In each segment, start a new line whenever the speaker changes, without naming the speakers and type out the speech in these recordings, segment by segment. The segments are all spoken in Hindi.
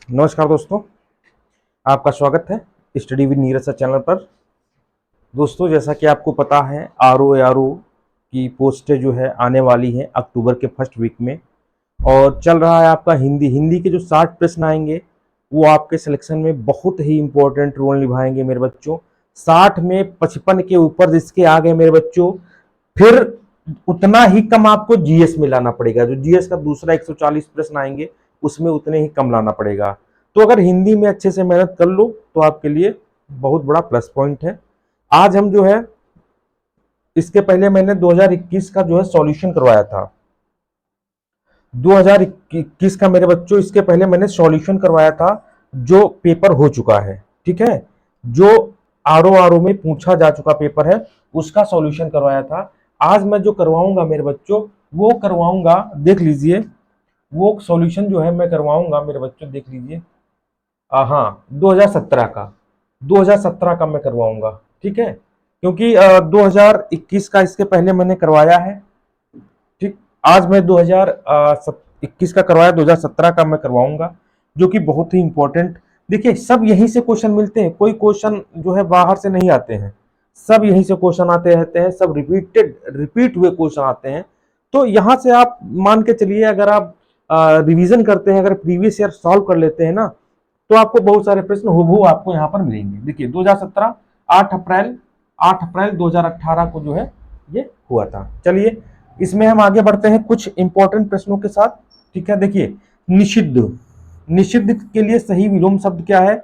नमस्कार दोस्तों, आपका स्वागत है study with Neeraj sir channel पर। दोस्तों, जैसा कि आपको पता है आरओ की पोस्टें जो है आने वाली हैं अक्टूबर के फर्स्ट वीक में। और चल रहा है आपका हिंदी के जो 60 प्रश्न आएंगे वो आपके सिलेक्शन में बहुत ही इंपॉर्टेंट रोल निभाएंगे मेरे बच्चों। 60 में 55 के ऊपर जिसके आ गए मेरे बच्चों, फिर उतना ही कम आपको जीएस में लाना पड़ेगा। जो जीएस का दूसरा 140 प्रश्न आएंगे उसमें उतने ही कम लाना पड़ेगा। तो अगर हिंदी में अच्छे से मेहनत कर लो तो आपके लिए बहुत बड़ा प्लस पॉइंट है। आज हम जो है, इसके पहले मैंने 2021 का जो है सॉल्यूशन करवाया था। 2021 का मेरे बच्चों इसके पहले मैंने सॉल्यूशन करवाया था जो पेपर हो चुका है। ठीक है, जो आरओ में पूछा जा चुका पेपर है उसका सॉल्यूशन करवाया था। आज मैं जो करवाऊंगा मेरे बच्चों वो करवाऊंगा, देख लीजिए। वो सॉल्यूशन जो है मैं करवाऊंगा मेरे बच्चों, देख लीजिए। हाँ, 2017 का मैं करवाऊंगा। ठीक है, क्योंकि 2021 का इसके पहले मैंने करवाया है। ठीक, आज मैं 2021 का करवाया, 2017 का मैं करवाऊंगा, जो कि बहुत ही इंपॉर्टेंट। देखिए, सब यहीं से क्वेश्चन मिलते हैं, कोई क्वेश्चन जो है बाहर से नहीं आते हैं। सब यहीं से क्वेश्चन आते रहते हैं, सब रिपीट हुए क्वेश्चन आते हैं। तो यहां से आप मान के चलिए, अगर आप रिवीजन करते हैं, अगर प्रीवियस ईयर सॉल्व कर लेते हैं ना, तो आपको बहुत सारे प्रश्न हूबहू आपको यहाँ पर मिलेंगे। देखिए 2017 8 अप्रैल 2018 को जो है ये हुआ था। चलिए इसमें हम आगे बढ़ते हैं कुछ इंपॉर्टेंट प्रश्नों के साथ। ठीक है, देखिए निषिद्ध, निषिद्ध के लिए सही विलोम शब्द क्या है?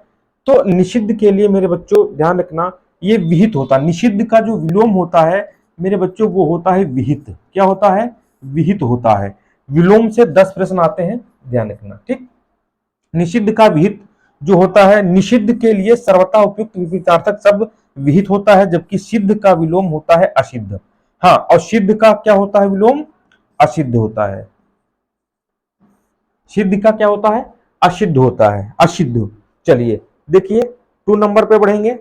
तो निषिद्ध के लिए मेरे बच्चों ध्यान रखना, ये विहित होता है। निषिद्ध का जो विलोम होता है मेरे बच्चों वो होता है विहित। क्या होता है? विहित होता है। विलोम से 10 प्रश्न आते हैं, ध्यान रखना। ठीक, निषिद्ध का विहित जो होता है, निषिद्ध के लिए सर्वथा उपयुक्त विपरीतार्थक शब्द विहित होता है, जबकि सिद्ध का विलोम होता है असिद्ध। हाँ, और सिद्ध का क्या होता है विलोम? असिद्ध होता है। सिद्ध का क्या होता है? असिद्ध होता है, असिद्ध। चलिए देखिए 2 नंबर पे बढ़ेंगे।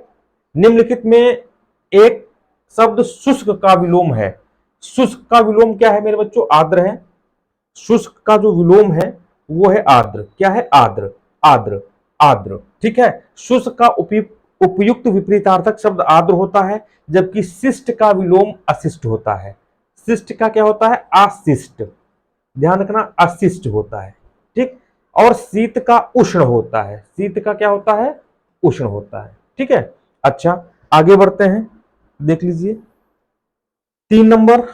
निम्नलिखित में एक शब्द शुष्क का विलोम है। शुष्क का विलोम क्या है मेरे बच्चों? आर्द्र है। शुष्क का जो विलोम है वो है आर्द्र। क्या है? आर्द्र, आर्द्र, आर्द्र। ठीक है, शुष्क का उपयुक्त विपरीतार्थक शब्द आर्द्र होता है, जबकि शिष्ट का विलोम अशिष्ट होता है। शिष्ट का क्या होता है? अशिष्ट। ध्यान रखना, अशिष्ट होता है। ठीक, और शीत का उष्ण होता है। शीत का क्या होता है? उष्ण होता है। ठीक है, अच्छा आगे बढ़ते हैं, देख लीजिए 3 नंबर।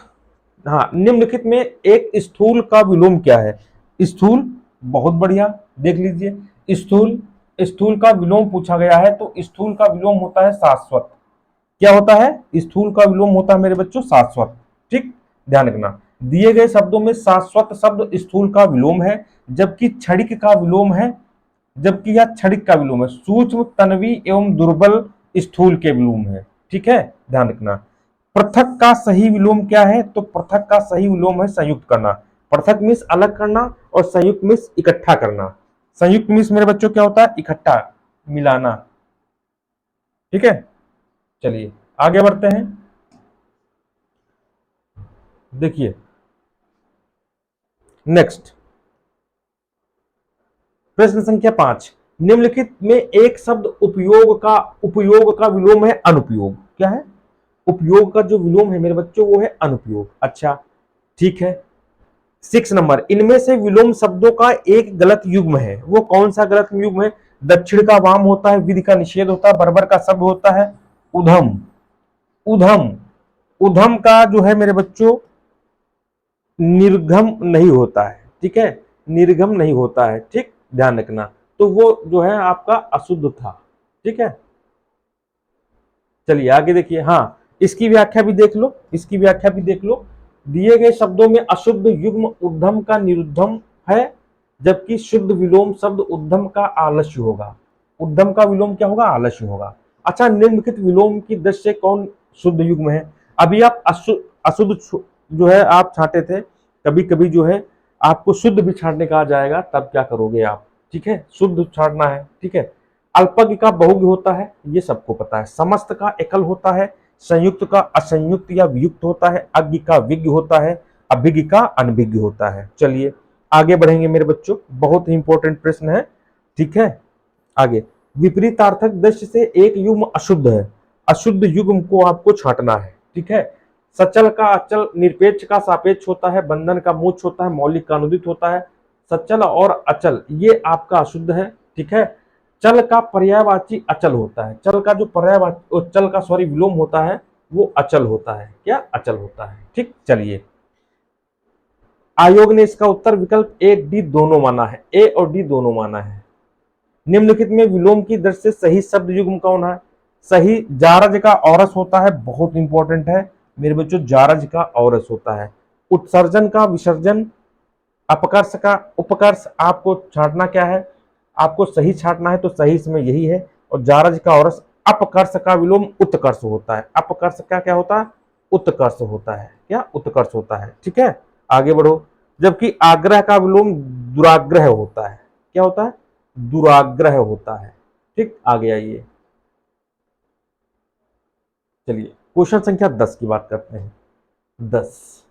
हाँ, निम्नलिखित में एक स्थूल का विलोम क्या है? स्थूल, बहुत बढ़िया, देख लीजिए। स्थूल, स्थूल का विलोम पूछा गया है, तो स्थूल का विलोम होता है शाश्वत। क्या होता है? स्थूल का विलोम होता है मेरे बच्चों शाश्वत। ठीक, ध्यान रखना, दिए गए शब्दों में शाश्वत शब्द स्थूल का विलोम है, जबकि क्षणिक का विलोम है, जबकि यह क्षणिक का विलोम है। सूक्ष्म, तन्वी एवं दुर्बल स्थूल के विलोम है। ठीक है, ध्यान रखना। पृथक का सही विलोम क्या है? तो पृथक का सही विलोम है संयुक्त करना। पृथक मीन्स अलग करना और संयुक्त मीन्स इकट्ठा करना। संयुक्त मीन्स मेरे बच्चों क्या होता है? इकट्ठा, मिलाना। ठीक है, चलिए आगे बढ़ते हैं। देखिए नेक्स्ट प्रश्न संख्या 5। निम्नलिखित में एक शब्द उपयोग का विलोम है अनुपयोग। क्या है? उपयोग का जो विलोम है मेरे बच्चों वो है अनुपयोग। अच्छा, ठीक है। 6 नंबर, इनमें से विलोम शब्दों का एक गलत युग्म है। वो कौन सा गलत युग्म है? दक्षिण का वाम होता है, विधि का निषेध होता है, बर्बर का शब्द होता है उधम। उधम, उधम का जो है मेरे बच्चों निर्गम नहीं होता है। ठीक है, निर्गम नहीं होता है। ठीक, ध्यान रखना, तो वो जो है आपका अशुद्ध था। ठीक है, चलिए आगे देखिए। हाँ, इसकी व्याख्या भी देख लो, इसकी व्याख्या भी देख लो। दिए गए शब्दों में अशुद्ध युग्म उद्धम का निरुद्धम है, जबकि शुद्ध विलोम शब्द उद्धम का आलस्य होगा। उद्धम का विलोम क्या होगा? आलस्य होगा। अच्छा, निम्नलिखित विलोम की दृष्टि से कौन शुद्ध युग्म है? अभी आप अशुद्ध जो है आप छांटे थे, कभी कभी जो है आपको शुद्ध भी छांटने का आ जाएगा, तब क्या करोगे आप? ठीक है, शुद्ध छांटना है। ठीक है, अल्पज्ञ का बहुज्ञ होता है, ये सबको पता है। समस्त का एकल होता है, संयुक्त का असंयुक्त या वियुक्त होता है, अज्ञ का विज्ञ होता है, अभिज्ञ का अनभिज्ञ होता है। चलिए आगे बढ़ेंगे मेरे बच्चों, बहुत ही इंपॉर्टेंट प्रश्न है। ठीक है। आगे, विपरीतार्थक दृष्टि से एक युग्म अशुद्ध है, अशुद्ध युग्म को आपको छांटना है। ठीक है। सचल का अचल, निरपेक्ष का सापेक्ष होता है, बंधन का मूर्छ होता है, मौलिक का अनुदित होता है। सचल और अचल ये आपका अशुद्ध है। ठीक है। चल का पर्यायवाची अचल होता है, चल का जो पर्यायवाची, चल का सॉरी विलोम होता है वो अचल होता है। क्या? अचल होता है। ठीक। चलिए, आयोग ने इसका उत्तर विकल्प ए डी दोनों माना है, ए और डी दोनों माना है। निम्नलिखित में विलोम की दृष्टि से सही शब्द युग्म कौन है? सही जारज का औरस होता है, बहुत इंपॉर्टेंट है मेरे बच्चों, जारज का औरस होता है। उत्सर्जन का विसर्जन, अपकर्ष का उपकर्ष, आपको छांटना क्या है? आपको सही छांटना है, तो सही इसमें यही है। और जारज का औरस, अपकर्ष का विलोम उत्कर्ष होता है, अपकर्ष का क्या होता है? उत्कर्ष होता है। क्या? उत्कर्ष होता है। ठीक है। आगे बढ़ो। जबकि आग्रह का विलोम दुराग्रह होता है। क्या होता है? दुराग्रह होता है। ठीक। आगे आइए, चलिए क्वेश्चन संख्या 10 की बात करते हैं। 10,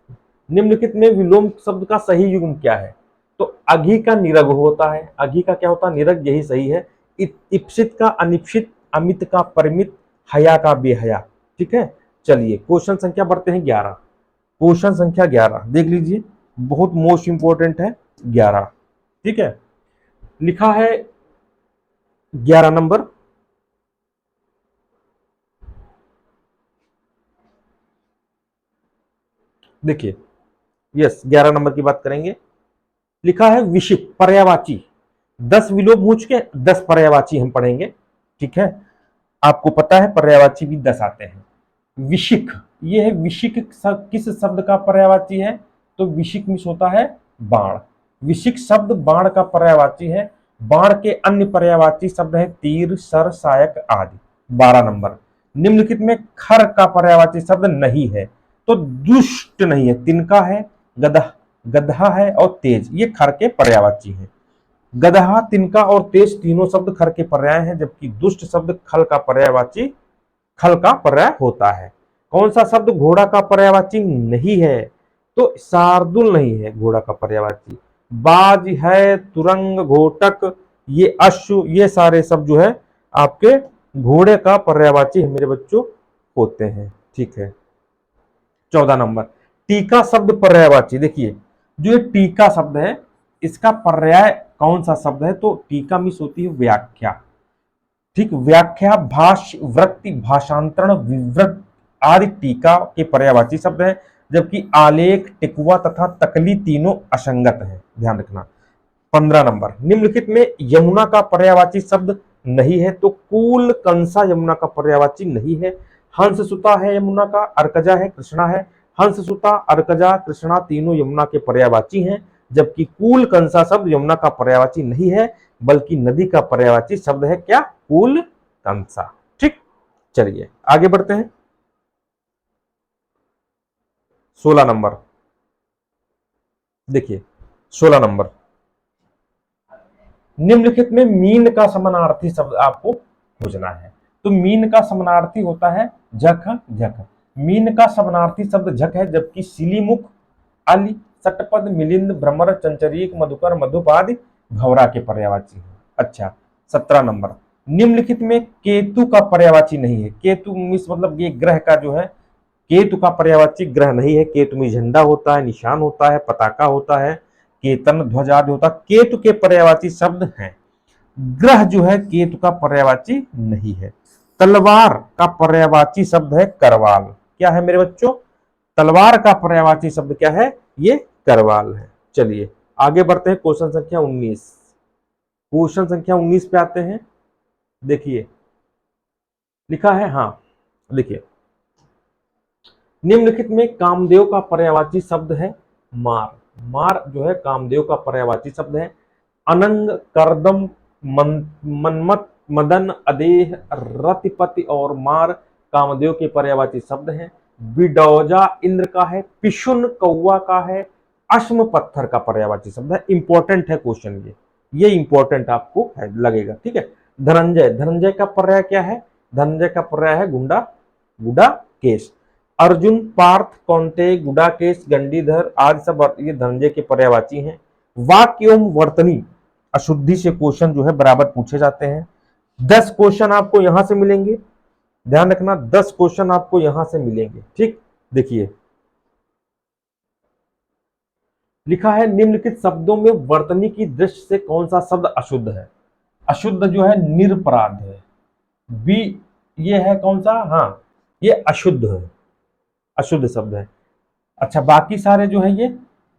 निम्नलिखित में विलोम शब्द का सही युग्म क्या है? तो अघी का निरग होता है, अघी का क्या होता है? निरग, यही सही है। इप्सित का अनिप्सित, अमित का परिमित, हया का बेहया। ठीक है। चलिए क्वेश्चन संख्या बढ़ते हैं 11। क्वेश्चन संख्या 11 देख लीजिए, बहुत मोस्ट इंपोर्टेंट है 11। ठीक है। लिखा है 11 नंबर, देखिए, यस 11 नंबर की बात करेंगे। लिखा है विशिक पर्यायवाची, 10 विलोम हो चुके, 10 पर्यायवाची हम पढ़ेंगे। ठीक है। आपको पता है पर्यायवाची भी 10 आते हैं। विशिक, ये है विशिक, किस शब्द का पर्यायवाची है? तो विशिक मिस होता है बाण। विशिक शब्द बाण का पर्यायवाची है। बाण के अन्य पर्यायवाची शब्द है तीर, सर, सायक आदि। 12 नंबर, निम्नलिखित में खर का पर्यायवाची शब्द नहीं है, तो दुष्ट नहीं है, तिनका है, गधा, गधा है और तेज, ये खर के पर्यायवाची है। गधा, तिनका और तेज तीनों शब्द खर के पर्याय हैं, जबकि दुष्ट शब्द खल का पर्यायवाची, खल का पर्याय होता है। कौन सा शब्द घोड़ा का पर्यायवाची नहीं है? तो शार्दुल नहीं है घोड़ा का पर्यायवाची। बाज है, तुरंग, घोटक, ये अश्व, ये सारे शब्द जो है आपके घोड़े का पर्यायवाची मेरे बच्चों होते हैं। ठीक है। 14 नंबर, टीका शब्द पर्यायवाची। देखिए, जो ये टीका शब्द है इसका पर्याय कौन सा शब्द है? तो टीका मिस होती है व्याख्या। ठीक। व्याख्या, भाष्य, वृत्ति, भाषांतरण, विवृत आदि टीका के पर्यायवाची शब्द है, जबकि आलेख, टिकुआ तथा तकली तीनों असंगत है, ध्यान रखना। 15 नंबर, निम्नलिखित में यमुना का पर्यायवाची शब्द नहीं है, तो कूल, कंसा यमुना का पर्यायवाची नहीं है। हंस सुता है यमुना का, अर्कजा है, कृष्णा है। हंस सुता, अर्कजा, कृष्णा तीनों यमुना के पर्यायवाची हैं, जबकि कूल, कंसा शब्द यमुना का पर्यायवाची नहीं है, बल्कि नदी का पर्यायवाची शब्द है। क्या? कूल, कंसा। ठीक। चलिए आगे बढ़ते हैं। 16 नंबर, देखिए 16 नंबर, निम्नलिखित में मीन का समानार्थी शब्द आपको खोजना है। तो मीन का समानार्थी होता है झक, झक। मीन का समानार्थी शब्द झक है, जबकि सिलीमुख, अली, सटपद, मिलिंद, भ्रमर, चंचरीक, मधुकर, मधुप आदि भौरा के पर्यायवाची है। अच्छा। 17 नंबर, निम्नलिखित में केतु का पर्यायवाची नहीं है। केतु मिस मतलब ये ग्रह का जो है, केतु का पर्यायवाची ग्रह नहीं है। केतु में झंडा होता है, निशान होता है, पताका होता है, केतन, ध्वज आदि होता है। केतु के पर्यायवाची शब्द हैं। ग्रह जो है केतु का पर्यायवाची नहीं है। तलवार का पर्यायवाची शब्द है करवाल। क्या है मेरे बच्चों? तलवार का पर्यायवाची शब्द क्या है? ये करवाल है। चलिए आगे बढ़ते हैं। क्वेश्चन संख्या 19, क्वेश्चन संख्या 19 पे आते हैं। देखिए लिखा है, हाँ देखिए, निम्नलिखित में कामदेव का पर्यायवाची शब्द है मार। मार जो है कामदेव का पर्यायवाची शब्द है। अनंग, करदम, मनमत, मदन, अदेह, रतिपति और मार कामदेव के पर्यायवाची शब्द हैं। बिडौजा इंद्र का है, पिशुन कौवा का है, अश्म पत्थर का पर्यायवाची शब्द है। इंपॉर्टेंट है क्वेश्चन ये इंपॉर्टेंट आपको है लगेगा। ठीक है। धनंजय, धनंजय का पर्याय क्या है? धनंजय का पर्याय है गुंडा, गुडा केश। अर्जुन, पार्थ, कौंते, गुडाकेश, गंडीधर आदि सब ये धनंजय के पर्यायवाची हैं। वाक्य एवं वर्तनी अशुद्धि से क्वेश्चन जो है बराबर पूछे जाते हैं। 10 क्वेश्चन आपको यहां से मिलेंगे, ध्यान रखना 10 क्वेश्चन आपको यहां से मिलेंगे। ठीक, देखिए लिखा है निम्नलिखित शब्दों में वर्तनी की दृष्टि से कौन सा शब्द अशुद्ध है। अशुद्ध जो है निरपराध है, बी ये है कौन सा, हाँ ये अशुद्ध है, अशुद्ध शब्द है। अच्छा बाकी सारे जो है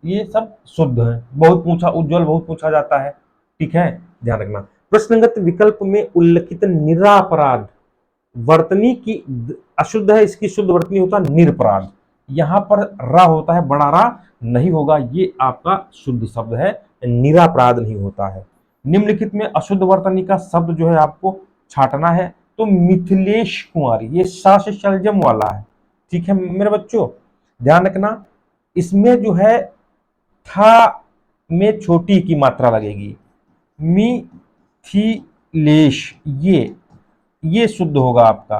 ये सब शुद्ध है। बहुत पूछा, उज्जवल बहुत पूछा जाता है, ठीक है, ध्यान रखना। प्रश्नगत विकल्प में उल्लिखित निरापराध वर्तनी की अशुद्ध है, इसकी शुद्ध वर्तनी होता है निरपराध। यहां पर रा होता है, बड़ा रा नहीं होगा, ये आपका शुद्ध शब्द है, निरापराध नहीं होता है। निम्नलिखित में अशुद्ध वर्तनी का शब्द जो है आपको छांटना है, तो मिथिलेश कुमारी, ये सा से शलजम वाला है, ठीक है मेरे बच्चों, ध्यान रखना। इसमें जो है था में छोटी की मात्रा लगेगी, मिथिलेश, ये शुद्ध होगा आपका,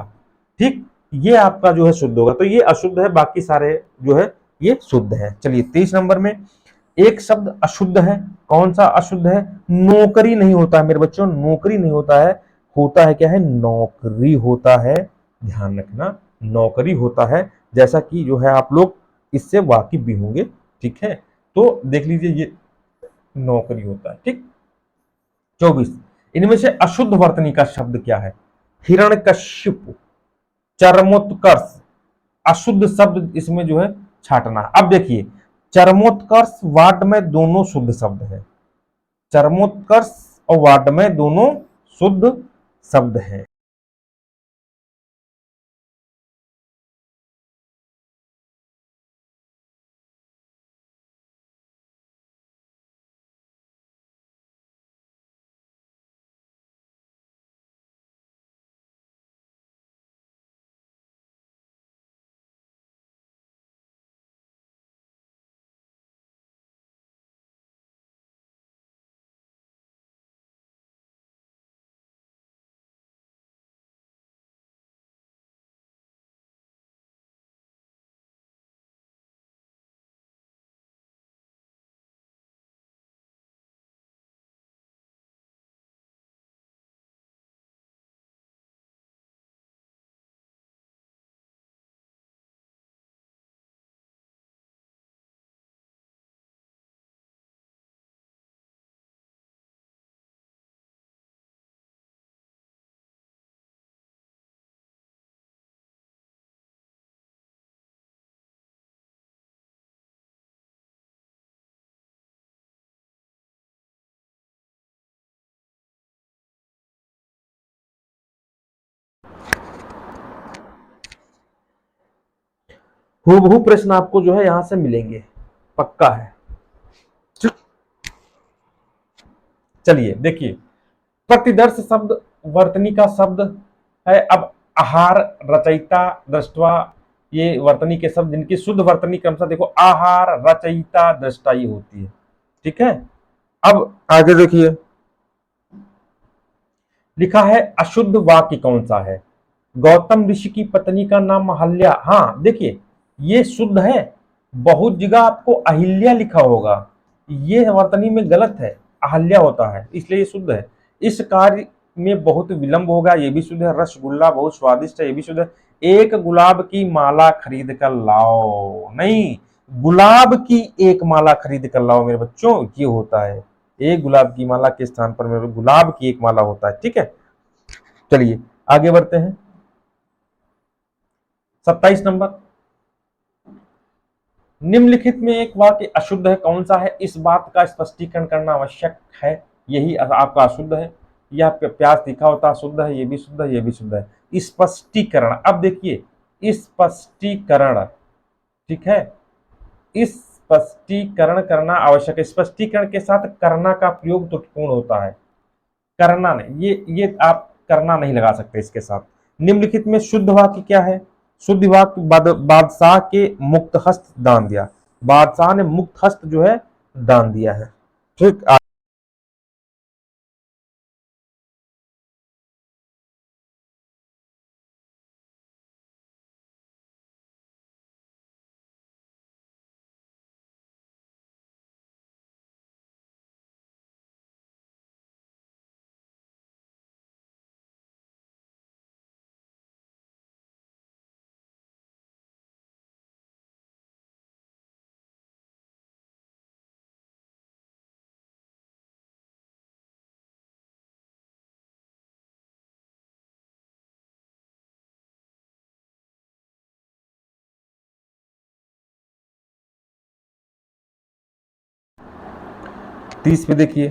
ठीक, ये आपका जो है शुद्ध होगा, तो ये अशुद्ध है, बाकी सारे जो है ये शुद्ध है। चलिए 23 नंबर में एक शब्द अशुद्ध है, कौन सा अशुद्ध है, नौकरी नहीं होता है मेरे बच्चों, नौकरी नहीं होता है क्या है, नौकरी होता है, ध्यान रखना नौकरी होता है, जैसा कि जो है आप लोग इससे वाकिफ भी होंगे, ठीक है, तो देख लीजिए ये नौकरी होता है, ठीक। 24 इनमें से अशुद्ध वर्तनी का शब्द क्या है, हिरण्यकश्यप, चरमोत्कर्ष, अशुद्ध शब्द इसमें जो है छाटना। अब देखिए चरमोत्कर्ष वार्ड में दोनों शुद्ध शब्द है, चरमोत्कर्ष और वार्ड में दोनों शुद्ध शब्द है। हूबहू प्रश्न आपको जो है यहां से मिलेंगे, पक्का है। चलिए देखिए प्रतिदर्श शब्द वर्तनी का शब्द है। अब आहार, रचयिता, दृष्टवा, ये वर्तनी के शब्द जिनकी शुद्ध वर्तनी क्रमशः देखो आहार, रचयिता, दृष्टा ये होती है, ठीक है। अब आगे देखिए लिखा है अशुद्ध वाक्य कौन सा है, गौतम ऋषि की पत्नी का नाम अहल्या, हाँ देखिए ये शुद्ध है, बहुत जगह आपको अहिल्या लिखा होगा, ये वर्तनी में गलत है, अहल्या होता है, इसलिए ये शुद्ध है। इस कार्य में बहुत विलंब होगा, ये भी शुद्ध है। रसगुल्ला बहुत स्वादिष्ट है, ये भी शुद्ध है। एक गुलाब की माला खरीद कर लाओ, नहीं गुलाब की एक माला खरीद कर लाओ मेरे बच्चों, ये होता है, एक गुलाब की माला के स्थान पर मेरे गुलाब की एक माला होता है, ठीक है। चलिए आगे बढ़ते हैं 27 नंबर, निम्नलिखित में एक वाक्य अशुद्ध है, कौन सा है, इस बात का स्पष्टीकरण करना आवश्यक है, यही आपका अशुद्ध है। यह प्याज तीखा होता है, शुद्ध है, ये भी शुद्ध है, ये भी शुद्ध है। स्पष्टीकरण, अब देखिए स्पष्टीकरण, ठीक है, स्पष्टीकरण करना आवश्यक है, स्पष्टीकरण के साथ करना का प्रयोग त्रुटिपूर्ण होता है, करना नहीं, ये आप करना नहीं लगा सकते इसके साथ। निम्नलिखित में शुद्ध वाक्य क्या है, शुद्ध वाक्य बादशाह के मुक्त हस्त दान दिया, बादशाह ने मुक्त हस्त जो है दान दिया है, ठीक। 30 पे देखिए,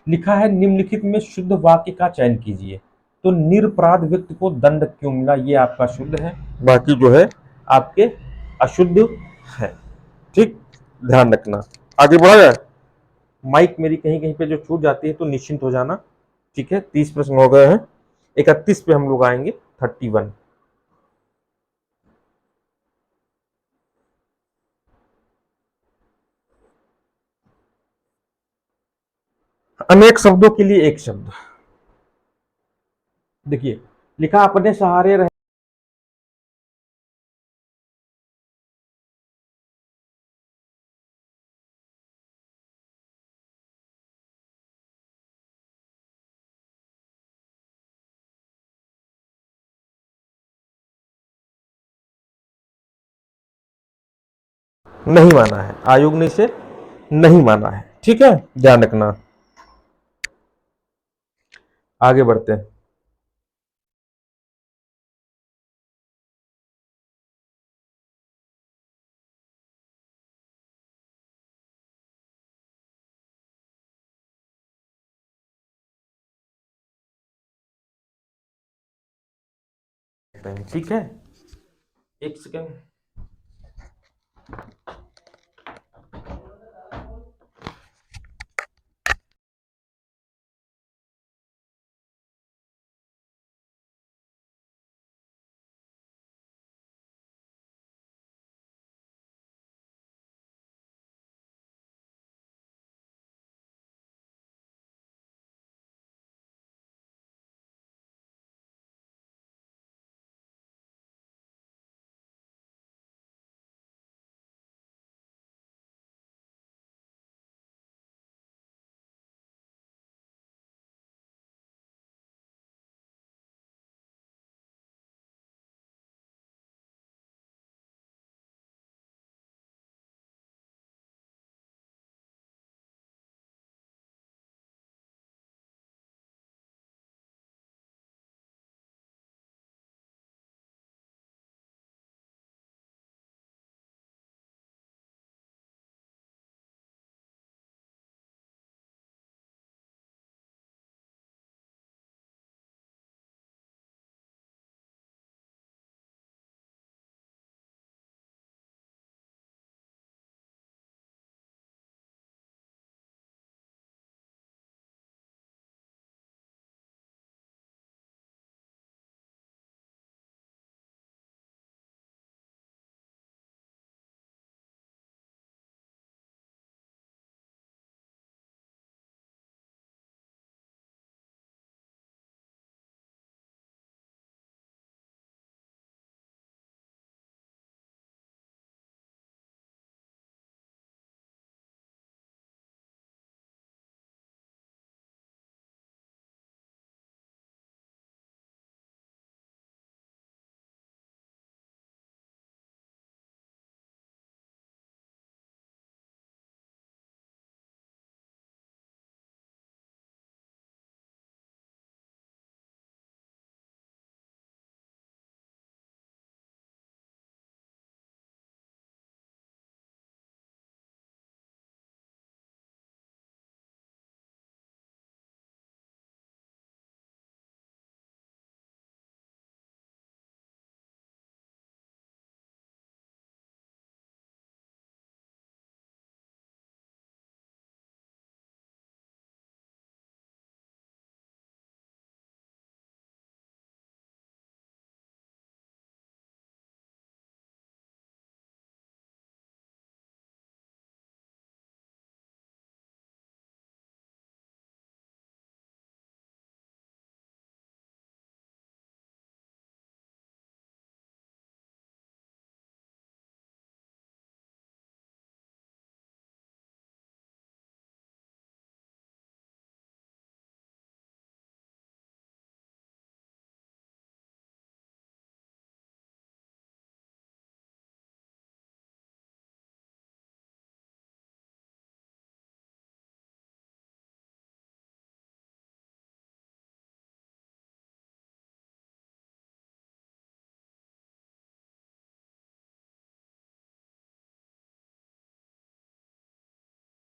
लिखा है निम्नलिखित में शुद्ध वाक्य का चयन कीजिए। तो निरपराध व्यक्ति को दंड क्यों मिला, ये आपका शुद्ध है, बाकी जो है आपके अशुद्ध है। ठीक, ध्यान रखना। आगे बढ़ा जाए। माइक मेरी कहीं कहीं पे जो छूट जाती है तो निश्चिंत हो जाना। ठीक है, 30 प्रश्न हो गए हैं, 31 पे हम लोग आएंगे, 31। अनेक शब्दों के लिए एक शब्द। देखिए, लिखा अपने सहारे रह नहीं माना है, आयोग ने इसे नहीं माना है। ठीक है, ध्यान रखना। आगे बढ़ते हैं। ठीक है, एक सेकेंड।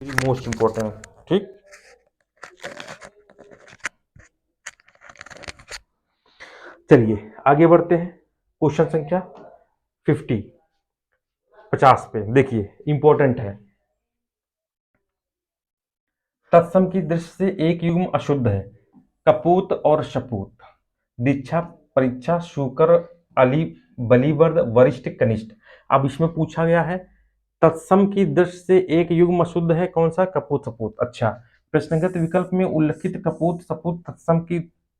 Most important. ठीक, चलिए आगे बढ़ते हैं। क्वेश्चन संख्या 50 50 पे देखिए, इंपॉर्टेंट है। तत्सम की दृष्टि से एक युग्म अशुद्ध है, कपूत और शपूत, दीक्षा, परीक्षा, शुकर, अली, बलिवर्द, वरिष्ठ, कनिष्ठ। अब इसमें पूछा गया है तत्सम की दृष्टि से एक युग्म अशुद्ध है, कौन सा? कपूत सपूत। अच्छा, प्रश्नगत विकल्प में उल्लिखित कपूत सपूत तत्सम की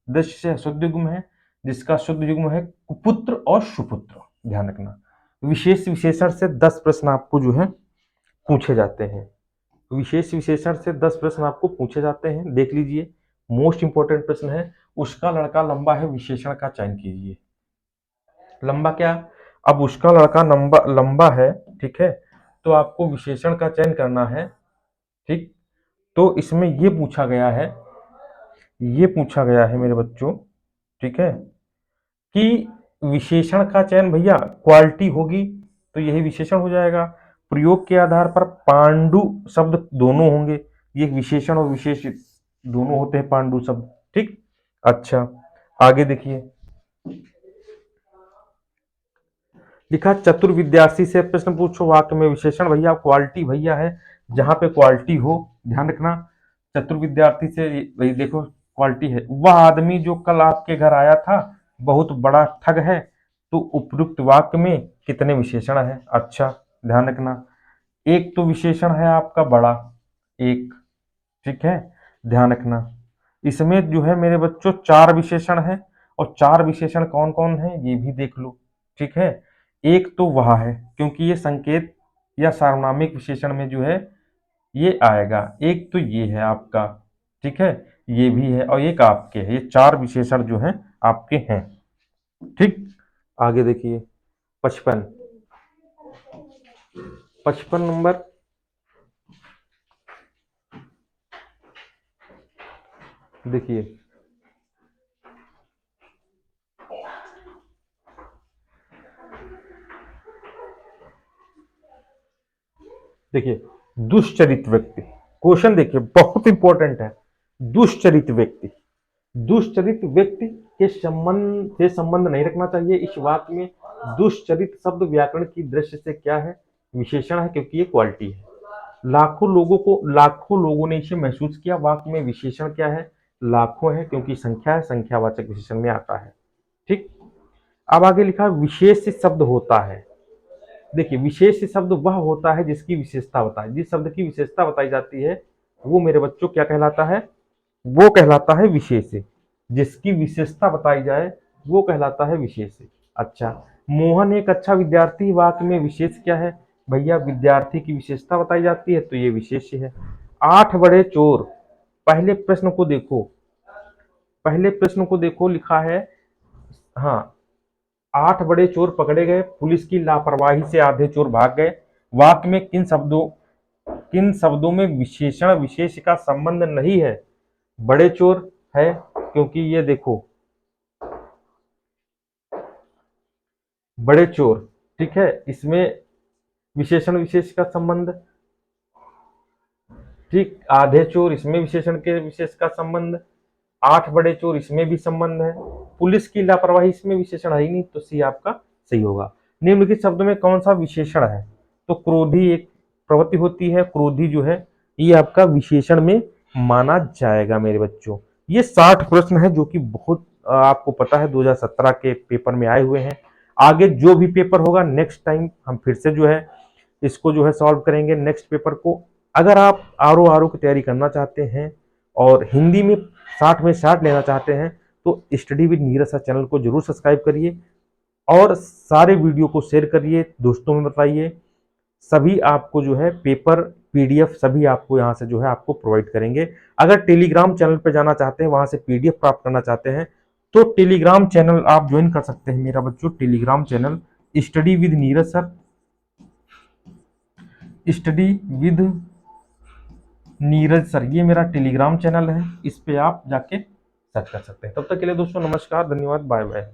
दृष्टि से अशुद्ध युग्म है, जिसका शुद्ध युग्म है कुपुत्र और सुपुत्र। ध्यान रखना, विशेष विशेषण से 10 प्रश्न आपको जो है पूछे जाते हैं। विशेष विशेषण से 10 प्रश्न आपको पूछे जाते हैं, देख लीजिए। मोस्ट इंपॉर्टेंट प्रश्न है, उसका लड़का लंबा है, विशेषण का चयन कीजिए। लंबा क्या? अब उसका लड़का लंबा है, ठीक है, तो आपको विशेषण का चयन करना है। ठीक, तो इसमें ये पूछा गया है मेरे बच्चों, ठीक है, कि विशेषण का चयन भैया क्वालिटी होगी तो यही विशेषण हो जाएगा। प्रयोग के आधार पर पांडु शब्द दोनों होंगे, ये विशेषण और विशेष दोनों होते हैं पांडु शब्द। ठीक, अच्छा, आगे देखिए, लिखा चतुर्विद्यार्थी से प्रश्न पूछो, वाक्य में विशेषण भैया क्वालिटी भैया है, जहां पे क्वालिटी हो, ध्यान रखना। चतुर्विद्यार्थी से भाई देखो क्वालिटी है। वह आदमी जो कल आपके घर आया था बहुत बड़ा ठग है, तो उपयुक्त वाक्य में कितने विशेषण है? अच्छा, ध्यान रखना, एक तो विशेषण है आपका बड़ा, एक, ठीक है, ध्यान रखना। इसमें जो है मेरे बच्चों 4 विशेषण है, और 4 विशेषण कौन कौन है ये भी देख लो। ठीक है, एक तो वह है, क्योंकि ये संकेत या सार्वनामिक विशेषण में जो है ये आएगा। एक तो ये है आपका, ठीक है, ये भी है, और एक आपके है। ये 4 विशेषण जो है आपके हैं। ठीक, आगे देखिए, 55 55 नंबर, देखिए, देखिए, दुष्चरित व्यक्ति। क्वेश्चन देखिए, बहुत इंपॉर्टेंट है। दुष्चरित व्यक्ति, दुष्चरित व्यक्ति के संबंध से संबंध नहीं रखना चाहिए इस वाक्य में। दुष्चरित शब्द व्याकरण की दृष्टि से क्या है? विशेषण है, क्योंकि ये क्वालिटी है। लाखों लोगों ने इसे महसूस किया। वाक्य में विशेषण क्या है? लाखों है, क्योंकि संख्या है, संख्यावाचक विशेषण में आता है। ठीक, अब आगे लिखा विशेष शब्द होता है। देखिए, विशेष शब्द वह होता है जिसकी विशेषता बताए, जिस शब्द की विशेषता बताई जाती है वो मेरे बच्चों क्या कहलाता है? वो कहलाता है विशेष। जिसकी विशेषता बताई जाए वो कहलाता है विशेष। अच्छा, मोहन एक अच्छा विद्यार्थी, वाक्य में विशेष क्या है? भैया विद्यार्थी की विशेषता बताई जाती है, तो ये विशेष है। 8 बड़े चोर, पहले प्रश्न को देखो, पहले प्रश्न को देखो, लिखा है, हाँ, 8 बड़े चोर पकड़े गए, पुलिस की लापरवाही से आधे चोर भाग गए। वाक्य में किन शब्दों में विशेषण विशेष का संबंध नहीं है? बड़े चोर है, क्योंकि ये देखो बड़े चोर, ठीक है, इसमें विशेषण विशेष का संबंध। ठीक, आधे चोर, इसमें विशेषण के विशेष का संबंध। 8 बड़े चोर, इसमें भी संबंध है। पुलिस की लापरवाही, इसमें विशेषण है ही नहीं, तो सी आपका सही होगा। निम्नलिखित शब्द में कौन सा विशेषण है? तो क्रोधी एक प्रवृत्ति होती है, क्रोधी जो है ये आपका विशेषण में माना जाएगा मेरे बच्चों। ये 60 प्रश्न है जो कि बहुत आपको पता है 2017 के पेपर में आए हुए हैं। आगे जो भी पेपर होगा नेक्स्ट टाइम हम फिर से जो है इसको जो है सॉल्व करेंगे नेक्स्ट पेपर को। अगर आप आर ओ की तैयारी करना चाहते हैं और हिंदी में 60 में 60 लेना चाहते हैं तो study with Neeraj sir channel को जरूर सब्सक्राइब करिए और सारे वीडियो को शेयर करिए, दोस्तों में बताइए। सभी आपको जो है पेपर पीडीएफ सभी आपको यहाँ से जो है आपको प्रोवाइड करेंगे। अगर टेलीग्राम चैनल पर जाना चाहते हैं, वहां से पीडीएफ प्राप्त करना चाहते हैं, तो टेलीग्राम चैनल आप ज्वाइन कर सकते हैं मेरा बच्चों। Telegram channel study with Neeraj sir, study with Neeraj sir, ये मेरा टेलीग्राम चैनल है, इस पे आप जाके सर्च कर सकते हैं। तब तक के लिए दोस्तों नमस्कार, धन्यवाद, बाय बाय।